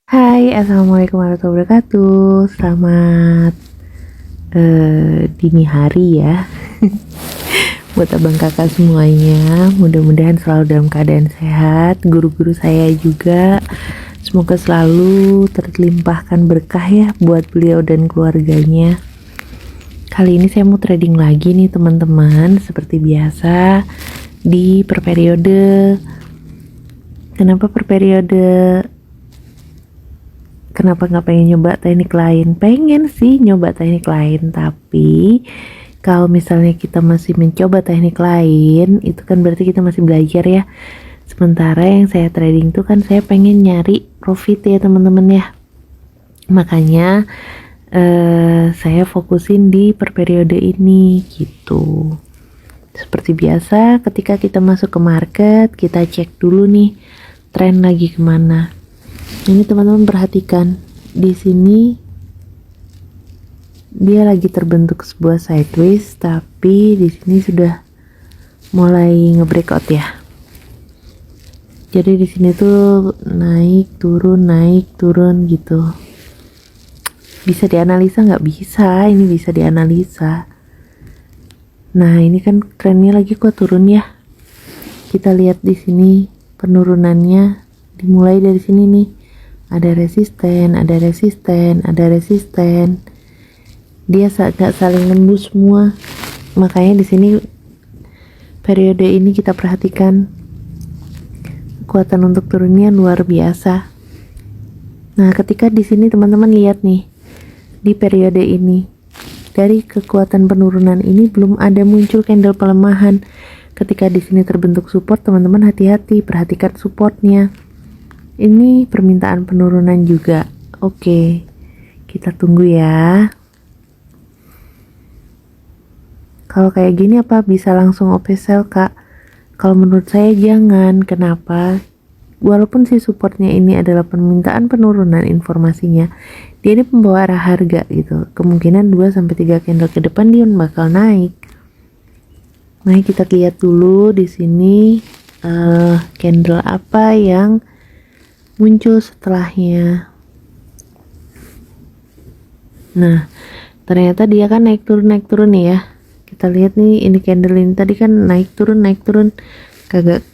Hai, assalamualaikum warahmatullahi wabarakatuh. Selamat dini hari ya, buat abang kakak semuanya. Mudah-mudahan selalu dalam keadaan sehat. Guru-guru saya juga, semoga selalu terlimpahkan berkah ya buat beliau dan keluarganya. Kali ini saya mau trading lagi nih teman-teman, seperti biasa di per periode. Kenapa per periode? Kenapa nggak pengen nyoba teknik lain? Pengen sih nyoba teknik lain, tapi kalau misalnya kita masih mencoba teknik lain, itu kan berarti kita masih belajar ya. Sementara yang saya trading tuh kan saya pengen nyari profit ya teman-teman ya. Makanya saya fokusin di per periode ini gitu. Seperti biasa, ketika kita masuk ke market, kita cek dulu nih tren lagi kemana. Ini teman-teman perhatikan, di sini dia lagi terbentuk sebuah sideways, tapi di sini sudah mulai nge-breakout ya. Jadi di sini tuh naik turun gitu. Bisa dianalisa nggak? Bisa, ini bisa dianalisa. Nah ini kan trennya lagi kok turun ya. Kita lihat di sini penurunannya dimulai dari sini nih. Ada resisten, ada resisten, ada resisten. Dia gak saling nembus semua. Makanya di sini periode ini kita perhatikan kekuatan untuk turunnya luar biasa. Nah, ketika di sini teman-teman lihat nih, di periode ini dari kekuatan penurunan ini belum ada muncul candle pelemahan. Ketika di sini terbentuk support, teman-teman hati-hati, perhatikan supportnya. Ini permintaan penurunan juga. Oke, kita tunggu ya. Kalau kayak gini apa bisa langsung OP sell kak? Kalau menurut saya jangan. Kenapa? Walaupun si supportnya ini adalah permintaan penurunan informasinya, dia ini pembawa arah harga gitu. Kemungkinan 2-3 candle ke depan dia bakal naik. Nah, kita lihat dulu di sini candle apa yang muncul setelahnya. Nah, ternyata dia kan naik turun nih ya. Kita lihat nih, ini candle ini tadi kan naik turun kagak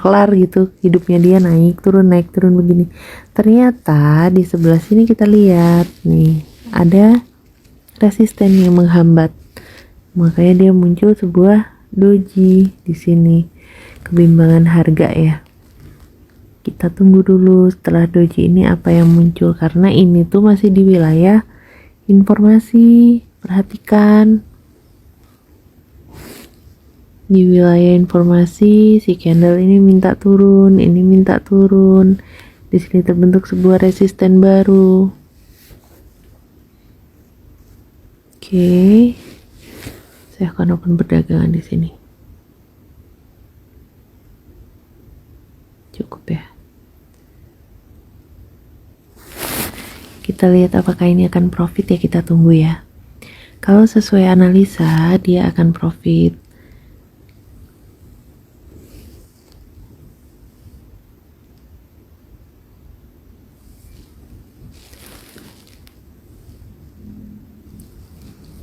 kelar gitu hidupnya. Dia naik turun begini. Ternyata di sebelah sini kita lihat nih ada resisten yang menghambat, makanya dia muncul sebuah doji di sini, kebimbangan harga ya. Kita tunggu dulu setelah doji ini apa yang muncul, karena ini tuh masih di wilayah informasi. Perhatikan di wilayah informasi, si candle ini minta turun, ini minta turun. Di sini terbentuk sebuah resisten baru. Oke, saya akan open perdagangan di sini. Cukup ya. Kita lihat apakah ini akan profit ya, kita tunggu ya. Kalau sesuai analisa dia akan profit.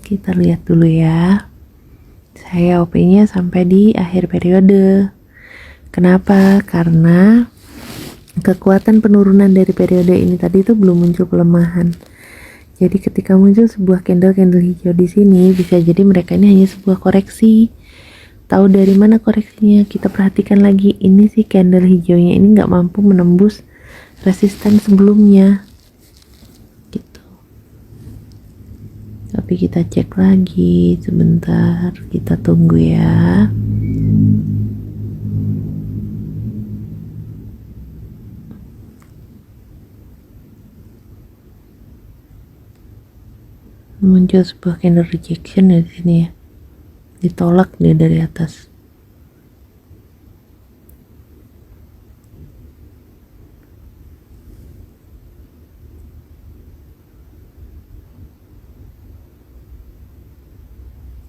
Kita lihat dulu ya. Saya OP-nya sampai di akhir periode. Kenapa? Karena kekuatan penurunan dari periode ini tadi itu belum muncul pelemahan. Jadi ketika muncul sebuah candle hijau di sini, bisa jadi mereka ini hanya sebuah koreksi. Tahu dari mana koreksinya? Kita perhatikan lagi, ini sih candle hijaunya ini nggak mampu menembus resisten sebelumnya. Gitu. Tapi kita cek lagi sebentar, kita tunggu ya. Muncul sebuah candle rejection di sini ya, ditolak dia dari atas.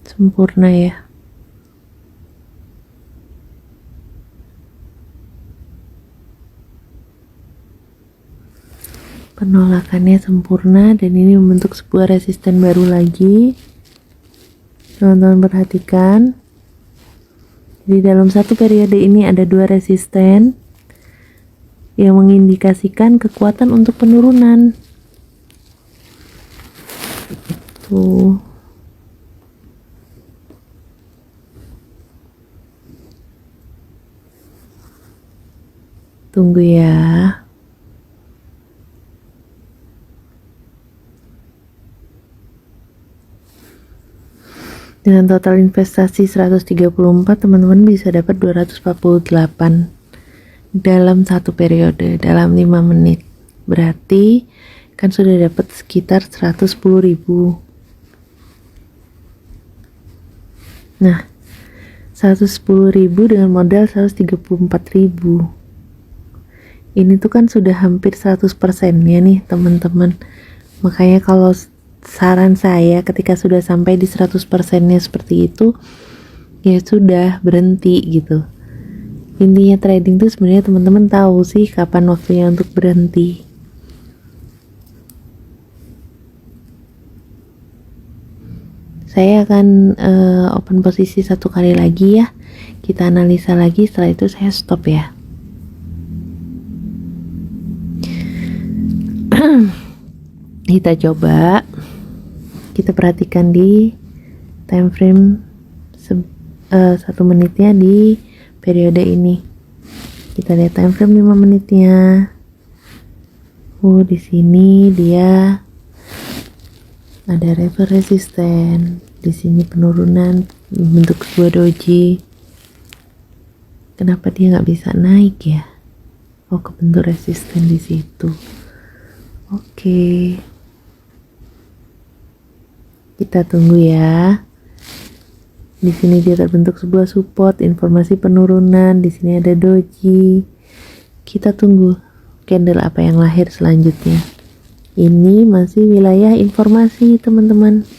Sempurna ya. penolakannya sempurna dan ini membentuk sebuah resisten baru lagi. Teman-teman perhatikan, di dalam satu periode ini ada 2 resisten yang mengindikasikan kekuatan untuk penurunan. Tuh. Tunggu ya. Dengan total investasi 134, teman-teman bisa dapat 248 dalam satu periode, dalam 5 menit. Berarti kan sudah dapat sekitar 110.000. Nah, 110.000 dengan modal 134.000. Ini tuh kan sudah hampir 100% ya nih teman-teman. Makanya kalau saran saya ketika sudah sampai di 100%-nya seperti itu, ya sudah berhenti gitu. Intinya trading tuh sebenarnya teman-teman tahu sih kapan waktunya untuk berhenti. Saya akan open posisi 1 kali lagi ya. Kita analisa lagi, setelah itu saya stop ya. Kita coba, kita perhatikan di time frame 1 menitnya di periode ini. Kita lihat time frame 5 menitnya. Di sini dia ada reverse resisten, di sini penurunan bentuk sebuah doji. Kenapa dia nggak bisa naik ya? Kebentuk resisten di situ. Oke. Kita tunggu ya. Di sini dia terbentuk sebuah support, informasi penurunan. Di sini ada doji. Kita tunggu candle apa yang lahir selanjutnya. Ini masih wilayah informasi, teman-teman.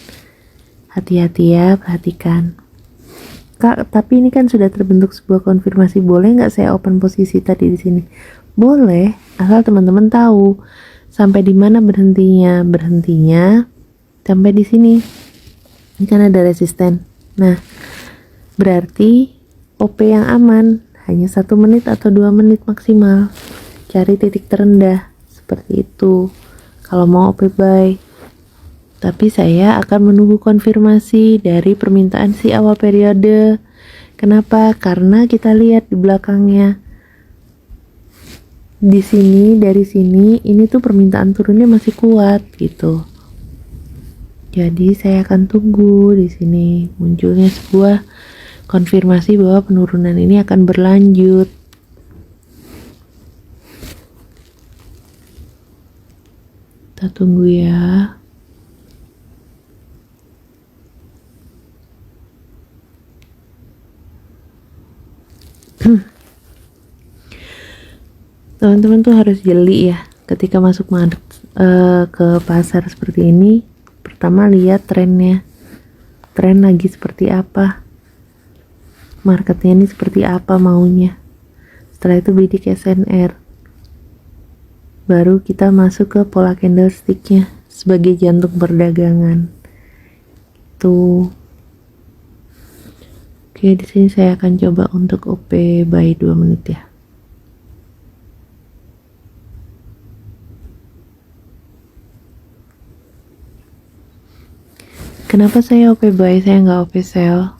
Hati-hati ya, perhatikan. Kak, tapi ini kan sudah terbentuk sebuah konfirmasi. Boleh nggak saya open posisi tadi di sini? Boleh, asal teman-teman tahu sampai di mana berhentinya. Berhentinya sampai di sini. Ini kan ada resisten. Nah, berarti OP yang aman hanya 1 menit atau 2 menit maksimal. Cari titik terendah seperti itu kalau mau OP buy. Tapi saya akan menunggu konfirmasi dari permintaan si awal periode. Kenapa? Karena kita lihat di belakangnya. Di sini, dari sini, ini tuh permintaan turunnya masih kuat gitu. Jadi saya akan tunggu di sini munculnya sebuah konfirmasi bahwa penurunan ini akan berlanjut. Kita tunggu ya. Teman-teman tuh harus jeli ya ketika masuk ke pasar seperti ini. Pertama lihat trennya, tren lagi seperti apa, marketnya ini seperti apa maunya. Setelah itu bidik SNR, baru kita masuk ke pola candlesticknya sebagai jantung perdagangan. Tuh. Oke, di sini saya akan coba untuk OP buy 2 menit ya. Kenapa saya OP buy, saya nggak OP sell?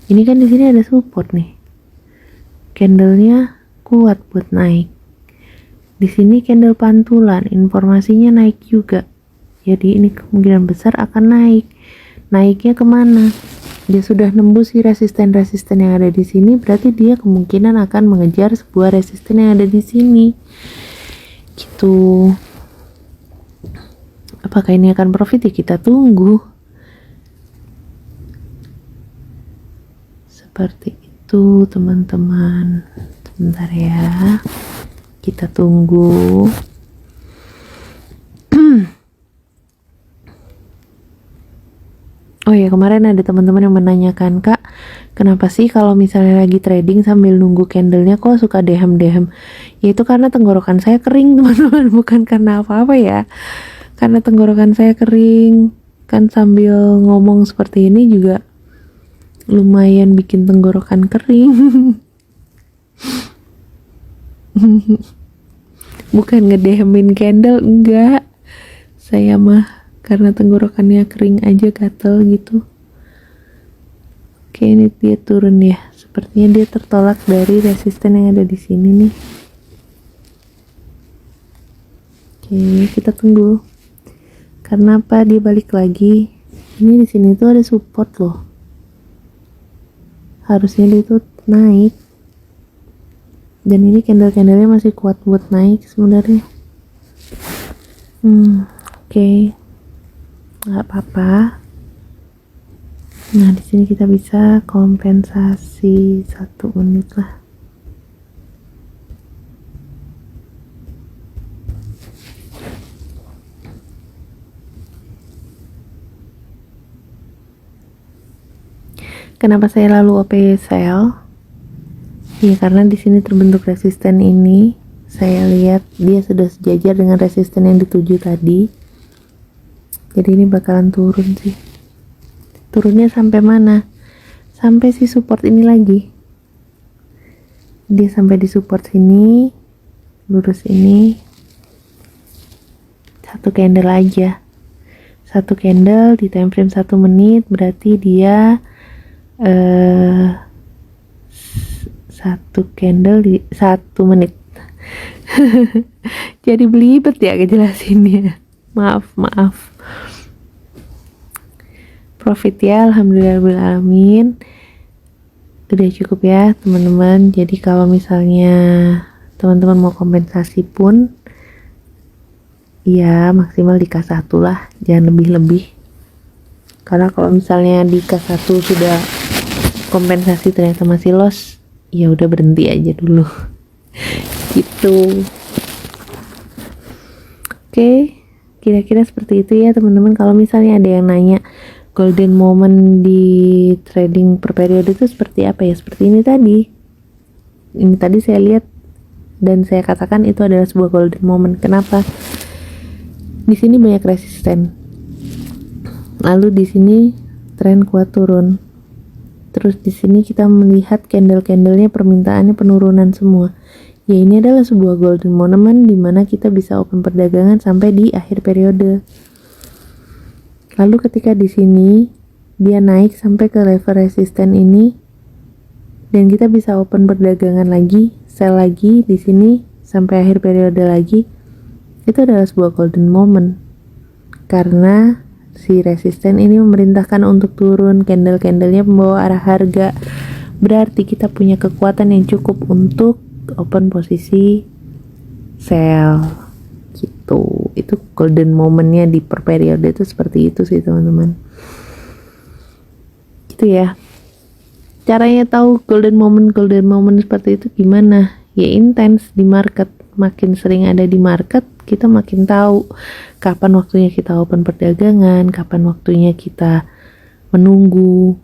Ini kan di sini ada support nih. Candlenya kuat buat naik. Di sini candle pantulan, informasinya naik juga. Jadi ini kemungkinan besar akan naik. Naiknya kemana? Dia sudah nembus si resisten-resisten yang ada di sini, berarti dia kemungkinan akan mengejar sebuah resisten yang ada di sini. Gitu. Apakah ini akan profit? Ya kita tunggu. Seperti itu teman-teman. Sebentar ya, kita tunggu. Oh ya, kemarin ada teman-teman yang menanyakan, Kak, kenapa sih kalau misalnya lagi trading sambil nunggu candlenya kok suka dehem-dehem? Ya itu karena tenggorokan saya kering, teman-teman, bukan karena apa-apa ya. Karena tenggorokan saya kering, kan sambil ngomong seperti ini juga lumayan bikin tenggorokan kering. Bukan ngedehemin candle, enggak. Saya mah karena tenggorokannya kering aja, gatel gitu. Oke, ini dia turun ya. Sepertinya dia tertolak dari resisten yang ada di sini nih. Oke, kita tunggu. Karena apa dia balik lagi? Ini di sini tuh ada support loh. Harusnya dia tuh naik. Dan ini candle-candlenya masih kuat buat naik sebenarnya. Oke. Nggak apa-apa. Nah, di sini kita bisa kompensasi 1 menit lah. Kenapa saya lalu OP sell? Ya karena di sini terbentuk resisten ini. Saya lihat dia sudah sejajar dengan resisten yang dituju tadi. Jadi ini bakalan turun sih. Turunnya sampai mana? Sampai si support ini lagi. Dia sampai di support sini, lurus ini. 1 candle aja. 1 candle di time frame 1 menit, berarti dia 1 candle di 1 menit. Jadi belibet ya kejelasinnya. Maaf. Profit ya, alhamdulillahirrahmanirrahim. Udah cukup ya teman-teman. Jadi kalau misalnya teman-teman mau kompensasi pun ya maksimal di K1 lah, jangan lebih-lebih. Karena kalau misalnya di K1 sudah kompensasi ternyata masih loss, ya udah berhenti aja dulu. Gitu. Oke, kira-kira seperti itu ya teman-teman. Kalau misalnya ada yang nanya golden moment di trading per periode itu seperti apa ya? Seperti ini tadi. Ini tadi saya lihat dan saya katakan itu adalah sebuah golden moment. Kenapa? Di sini banyak resisten. Lalu di sini tren kuat turun. Terus di sini kita melihat candle-candlenya permintaannya penurunan semua. Ya ini adalah sebuah golden moment di mana kita bisa open perdagangan sampai di akhir periode. Lalu ketika di sini dia naik sampai ke level resisten ini dan kita bisa open perdagangan lagi, sell lagi di sini sampai akhir periode lagi, itu adalah sebuah golden moment. Karena si resisten ini memerintahkan untuk turun, candle-candlenya membawa arah harga. Berarti kita punya kekuatan yang cukup untuk open posisi sell. Gitu. Itu golden momennya di per periode itu seperti itu sih teman-teman. Gitu ya. Caranya tahu golden moment seperti itu gimana? Ya intens di market. Makin sering ada di market, kita makin tahu kapan waktunya kita open perdagangan, kapan waktunya kita menunggu.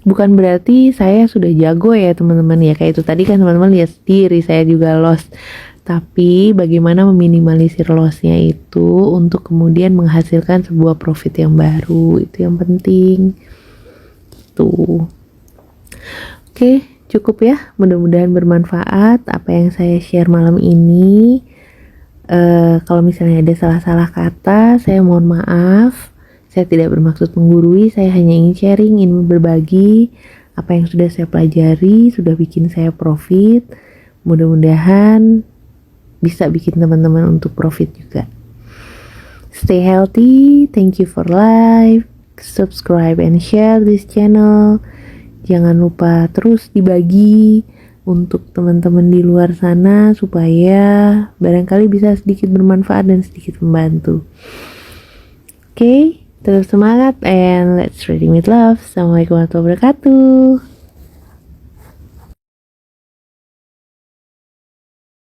Bukan berarti saya sudah jago ya teman-teman, ya kayak itu tadi kan teman-teman lihat sendiri saya juga loss. Tapi bagaimana meminimalisir lossnya itu untuk kemudian menghasilkan sebuah profit yang baru, itu yang penting. Tuh. Oke, cukup ya. Mudah-mudahan bermanfaat apa yang saya share malam ini. Kalau misalnya ada salah-salah kata, saya mohon maaf. Saya tidak bermaksud menggurui, saya hanya ingin sharing, ingin berbagi apa yang sudah saya pelajari, sudah bikin saya profit. Mudah-mudahan bisa bikin teman-teman untuk profit juga. Stay healthy, thank you for life, subscribe and share this channel. Jangan lupa terus dibagi untuk teman-teman di luar sana supaya barangkali bisa sedikit bermanfaat dan sedikit membantu. Oke, tetap semangat and let's trading with love. Assalamualaikum warahmatullahi wabarakatuh.